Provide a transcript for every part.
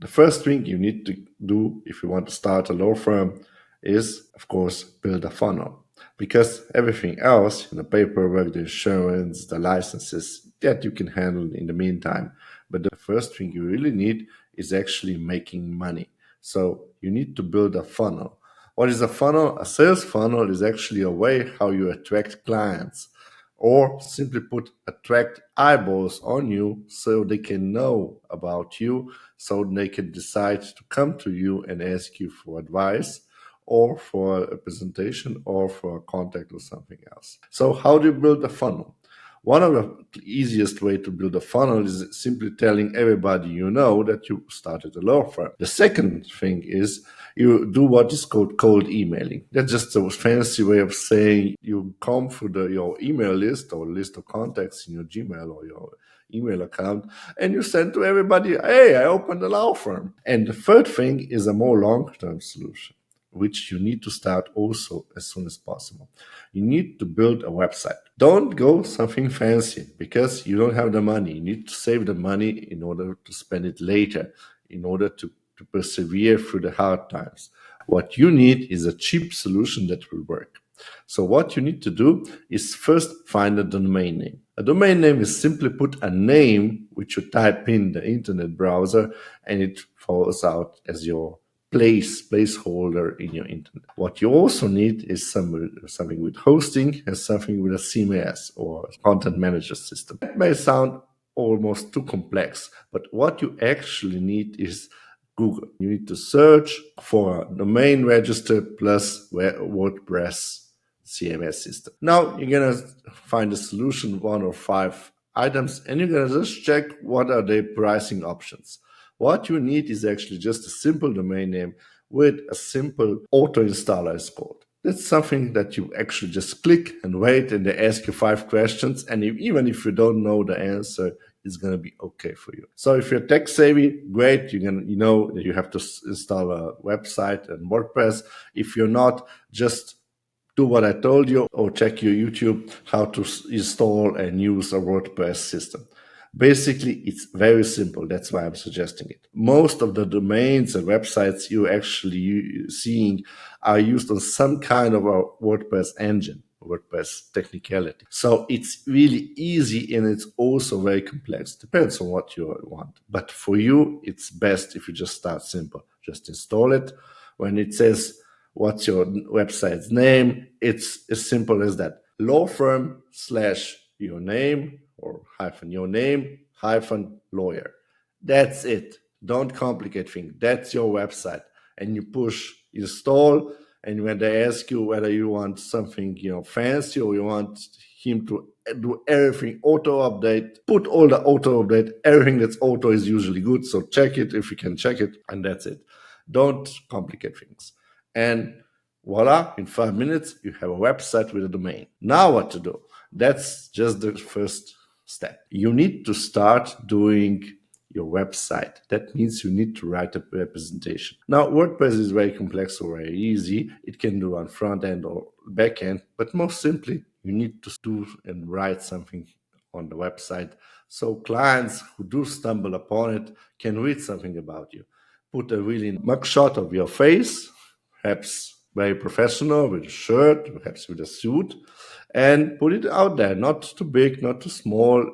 The first thing you need to do if you want to start a law firm is, of course, build a funnel. Because everything else, the paperwork, the insurance, the licenses, that you can handle in the meantime. But the first thing you really need is actually making money. So you need to build a funnel. What is a funnel? A sales funnel is actually a way how you attract clients, or simply put, attract eyeballs on you so they can know about you, so they can decide to come to you and ask you for advice or for a presentation or for a contact or something else. So how do you build a funnel? One of the easiest way to build a funnel is simply telling everybody you know that you started a law firm. The second thing is you do what is called cold emailing. That's just a fancy way of saying you come through your email list or list of contacts in your Gmail or your email account, and you send to everybody, hey, I opened a law firm. And the third thing is a more long-term solution, which you need to start also as soon as possible. You need to build a website. Don't go something fancy because you don't have the money. You need to save the money in order to spend it later, in order to persevere through the hard times. What you need is a cheap solution that will work. So what you need to do is first find a domain name. A domain name is simply put a name which you type in the internet browser and it falls out as your placeholder in your internet. What you also need is something with hosting and something with a CMS or content manager system. It may sound almost too complex, but what you actually need is Google. You need to search for a domain register plus WordPress CMS system. Now you're gonna find a solution, one or five items, and you're gonna just check what are the pricing options. What you need is actually just a simple domain name with a simple auto installer is called. That's something that you actually just click and wait, and they ask you 5 questions, and even if you don't know the answer, it's going to be okay for you. So if you're tech savvy, great, you know that you have to install a website and WordPress. If you're not, just do what I told you or check your YouTube how to install and use a WordPress system. Basically, it's very simple. That's why I'm suggesting it. Most of the domains and websites you're actually seeing are used on some kind of a WordPress engine, WordPress technicality. So it's really easy and it's also very complex. Depends on what you want. But for you, it's best if you just start simple. Just install it. When it says, what's your website's name? It's as simple as that. Law firm / your name or hyphen your name hyphen lawyer. That's it. Don't complicate things. That's your website. And you push install. And when they ask you whether you want something, fancy or you want him to do everything auto update, put all the auto update. Everything that's auto is usually good. So check it if you can check it. And that's it. Don't complicate things. And voila, in 5 minutes, you have a website with a domain. Now what to do? That's just the first step. You need to start doing your website. That means you need to write a representation. Now, WordPress is very complex or very easy. It can do on front end or back end, but most simply, you need to do and write something on the website so clients who do stumble upon it can read something about you. Put a really mugshot of your face, perhaps very professional with a shirt, perhaps with a suit, and put it out there. Not too big, not too small.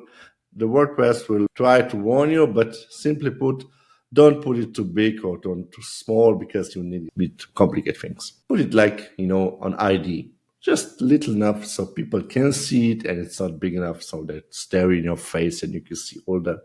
The WordPress will try to warn you, but simply put, don't put it too big or too small because you need it to complicate things. Put it like, on ID. Just little enough so people can see it, and it's not big enough so they stare in your face and you can see all the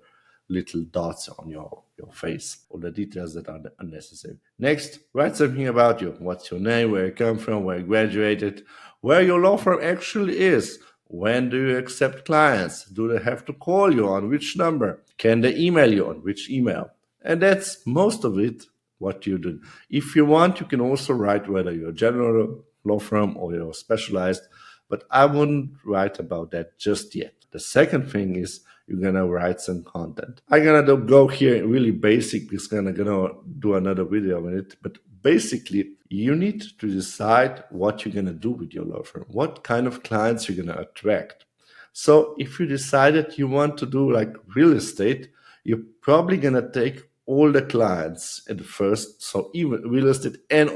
little dots on your face, all the details that are unnecessary. Next, write something about you. What's your name, where you come from, where you graduated, where your law firm actually is. When do you accept clients? Do they have to call you on which number? Can they email you on which email? And that's most of it, what you do. If you want, you can also write whether you're a general law firm or you're specialized, but I wouldn't write about that just yet. The second thing is you're gonna write some content. I'm gonna go here really basic because I'm gonna do another video on it, but basically you need to decide what you're gonna do with your law firm, what kind of clients you're gonna attract. So if you decided you want to do like real estate, you're probably gonna take all the clients at the first, so even real estate and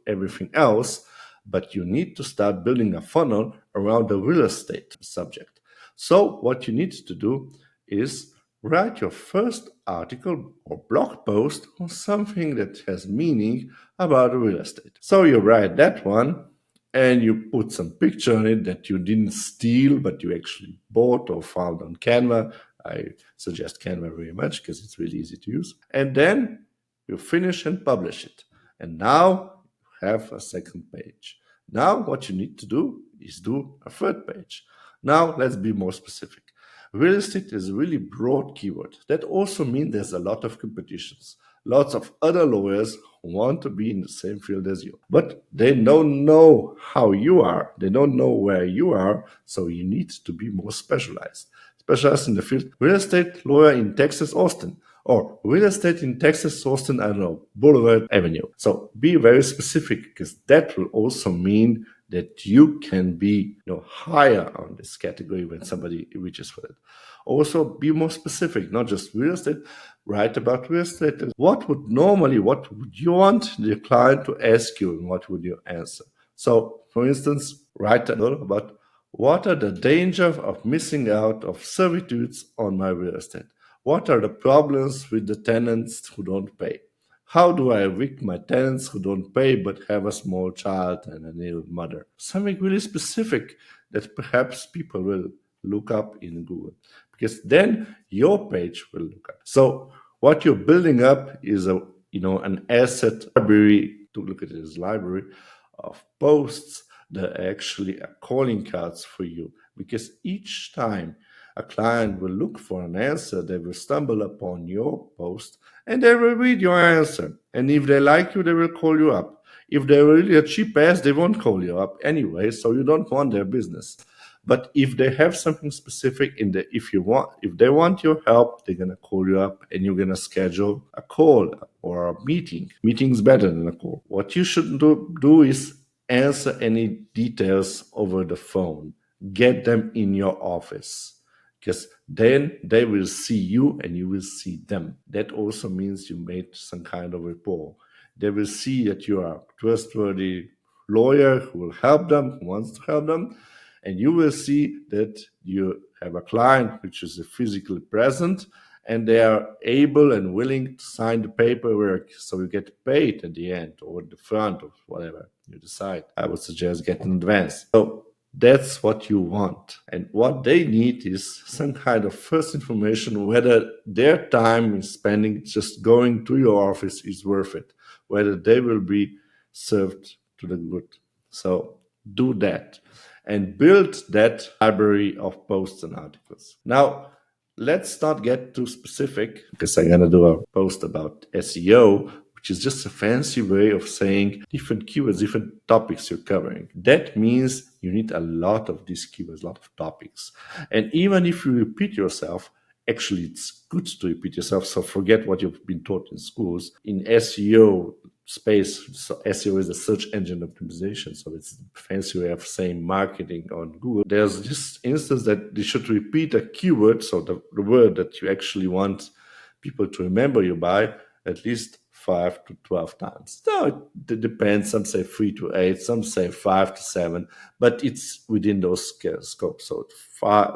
everything else, but you need to start building a funnel around the real estate subject. So what you need to do is write your first article or blog post on something that has meaning about real estate. So you write that one and you put some picture on it that you didn't steal, but you actually bought or found on Canva. I suggest Canva very much because it's really easy to use. And then you finish and publish it. And now you have a second page. Now what you need to do is do a third page. Now let's be more specific. Real estate is a really broad keyword. That also means there's a lot of competitions. Lots of other lawyers who want to be in the same field as you. But they don't know how you are. They don't know where you are. So you need to be more specialized. Specialized in the field. Real estate lawyer in Texas, Austin. Or real estate in Texas, Austin, I don't know, Boulevard Avenue. So be very specific because that will also mean that you can be higher on this category when somebody reaches for it. Also, be more specific, not just real estate. Write about real estate. What would you want the client to ask you and what would you answer? So, for instance, write about what are the dangers of missing out of servitudes on my real estate? What are the problems with the tenants who don't pay? How do I evict my tenants who don't pay but have a small child and an ill mother? Something really specific that perhaps people will look up in Google, because then your page will look up. So what you're building up is an asset library, to look at it as library of posts that actually are calling cards for you, because each time a client will look for an answer, they will stumble upon your post and they will read your answer. And if they like you, they will call you up. If they're really a cheap ass, they won't call you up anyway, so you don't want their business. But if they have something specific if they want your help, they're gonna call you up and you're gonna schedule a call or a meeting. Meeting's better than a call. What you should do is answer any details over the phone. Get them in your office, because then they will see you and you will see them. That also means you made some kind of rapport. They will see that you are a trustworthy lawyer who will help them, who wants to help them, and you will see that you have a client which is physically present and they are able and willing to sign the paperwork, so you get paid at the end or at the front or whatever you decide. I would suggest get in advance. So that's what you want. And what they need is some kind of first information whether their time in spending just going to your office is worth it, whether they will be served to the good. So do that and build that library of posts and articles. Now, let's not get too specific, because I'm going to do a post about SEO, which is just a fancy way of saying different keywords, different topics you're covering. That means you need a lot of these keywords, a lot of topics. And even if you repeat yourself, actually it's good to repeat yourself, so forget what you've been taught in schools. In SEO space, so SEO is a search engine optimization, so it's a fancy way of saying marketing on Google. There's this instance that you should repeat a keyword, so the word that you actually want people to remember you by, at least 5 to 12 times. So it depends. Some say 3 to 8, some say 5 to 7, but it's within those scopes. So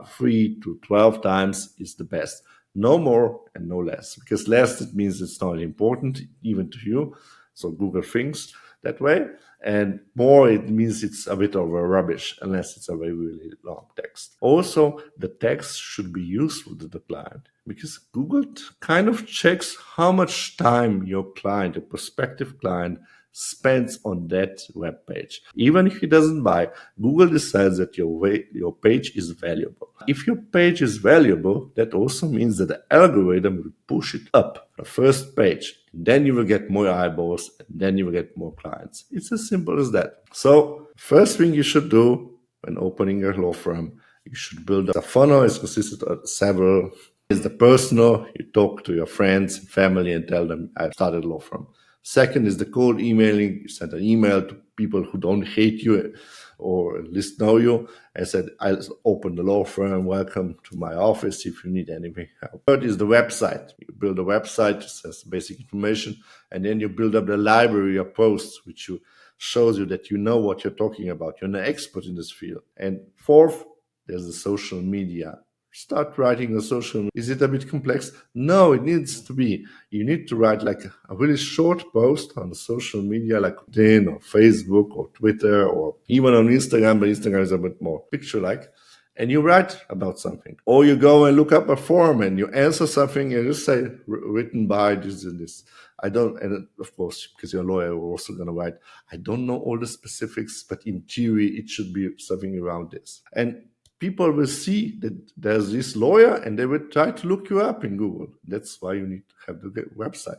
3 to 12 times is the best. No more and no less, because less, it means it's not important, even to you. So Google thinks that way. And more, it means it's a bit of a rubbish, unless it's a very, really long text. Also, the text should be useful to the client, because Google kind of checks how much time your client, a prospective client, spends on that web page. Even if he doesn't buy, Google decides that your page is valuable. If your page is valuable, that also means that the algorithm will push it up the first page. Then you will get more eyeballs, and then you will get more clients. It's as simple as that. So, first thing you should do when opening your law firm, you should build a funnel. It's consisted of several. Is the personal, you talk to your friends, family, and tell them, I've started a law firm. Second is the cold emailing. You send an email to people who don't hate you, or at least know you and said, I opened the law firm, welcome to my office if you need anything help. Third is the website. You build a website, it says basic information, and then you build up the library of posts, which shows you that you know what you're talking about. You're an expert in this field. And fourth, there's the social media. Start writing a social media. Is it a bit complex? No, it needs to be. You need to write like a really short post on social media like LinkedIn or Facebook or Twitter or even on Instagram, but Instagram is a bit more picture-like. And you write about something. Or you go and look up a form and you answer something and you say, written by this and this. I don't, and of course, because you're a lawyer, we're also going to write, I don't know all the specifics, but in theory, it should be something around this. And people will see that there's this lawyer and they will try to look you up in Google. That's why you need to have the website.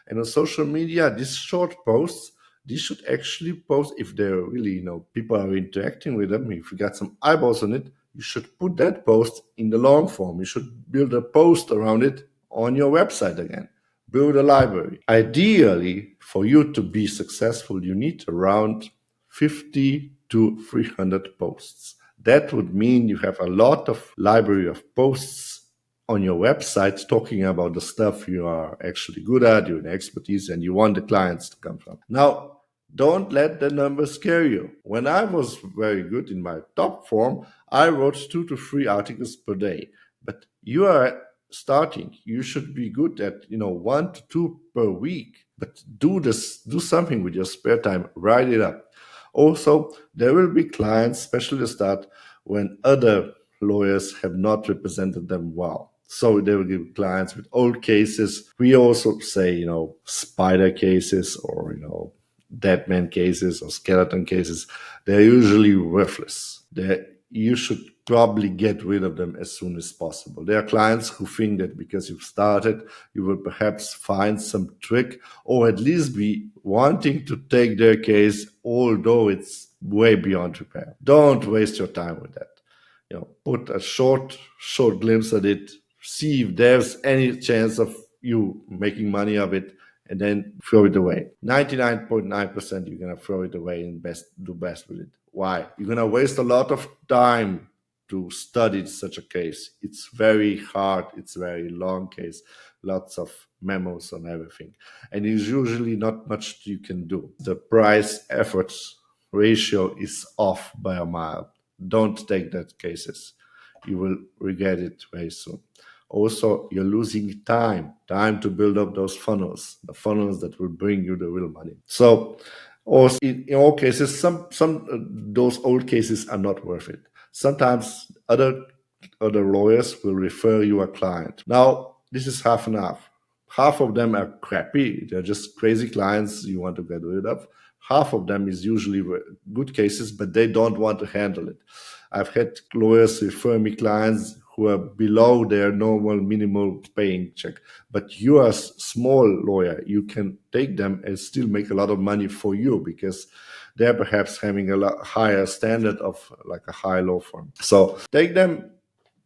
And on social media, these short posts, these should actually post if they're really, people are interacting with them. If you got some eyeballs on it, you should put that post in the long form. You should build a post around it on your website again. Build a library. Ideally, for you to be successful, you need around 50 to 300 posts. That would mean you have a lot of library of posts on your website talking about the stuff you are actually good at, your expertise, and you want the clients to come from. Now, don't let the numbers scare you. When I was very good in my top form, I wrote 2 to 3 articles per day. But you are starting. You should be good at 1 to 2 per week. But do something with your spare time. Write it up. Also, there will be clients, especially the start, when other lawyers have not represented them well. So they will give clients with old cases. We also say, spider cases or, dead man cases or skeleton cases. They're usually worthless. You should probably get rid of them as soon as possible. There are clients who think that because you've started, you will perhaps find some trick or at least be wanting to take their case, although it's way beyond repair. Don't waste your time with that. Put a short glimpse at it, see if there's any chance of you making money of it, and then throw it away. 99.9% you're going to throw it away and do best with it. Why? You're going to waste a lot of time to study such a case. It's very hard. It's a very long case. Lots of memos on everything. And there's usually not much you can do. The price-effort ratio is off by a mile. Don't take that cases. You will regret it very soon. Also, you're losing time to build up those funnels, the funnels that will bring you the real money. So, also in all cases, some those old cases are not worth it. Sometimes other lawyers will refer you a client. Now, this is half and half. Half of them are crappy. They're just crazy clients you want to get rid of. Half of them is usually good cases, but they don't want to handle it. I've had lawyers refer me clients who are below their normal minimal paying check. But you are a small lawyer. You can take them and still make a lot of money for you because they're perhaps having a lot higher standard of like a high law firm. So take them,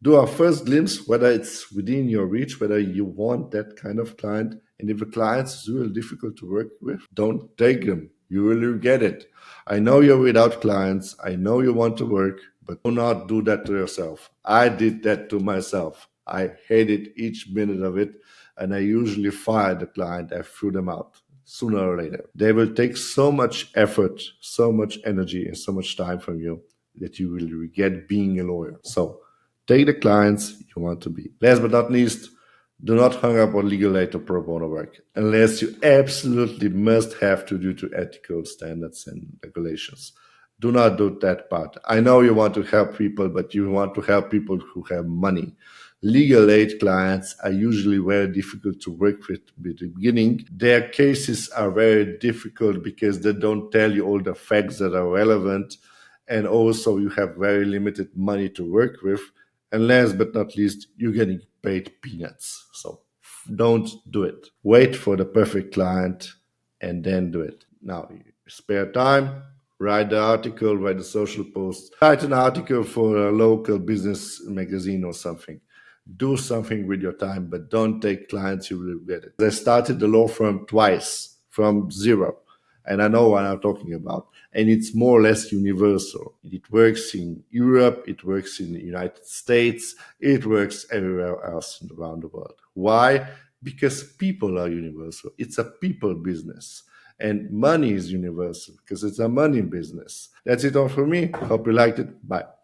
do a first glimpse, whether it's within your reach, whether you want that kind of client. And if a client is really difficult to work with, don't take them. You will regret it. I know you're without clients. I know you want to work, but do not do that to yourself. I did that to myself. I hated each minute of it, and I usually fired the client. I threw them out sooner or later. They will take so much effort, so much energy, and so much time from you that you will regret being a lawyer. So take the clients you want to be. Last but not least, do not hang up on legal aid or pro bono work unless you absolutely must have to due to ethical standards and regulations. Do not do that part. I know you want to help people, but you want to help people who have money. Legal aid clients are usually very difficult to work with at the beginning. Their cases are very difficult because they don't tell you all the facts that are relevant. And also you have very limited money to work with. And last but not least, you're getting paid peanuts. So don't do it. Wait for the perfect client and then do it. Now, spare time, write the article, write the social post, write an article for a local business magazine or something. Do something with your time, but don't take clients you will regret it. I started the law firm twice from zero. And I know what I'm talking about. And it's more or less universal. It works in Europe, it works in the United States, it works everywhere else around the world. Why? Because people are universal. It's a people business. And money is universal because it's a money business. That's it all for me. Hope you liked it. Bye.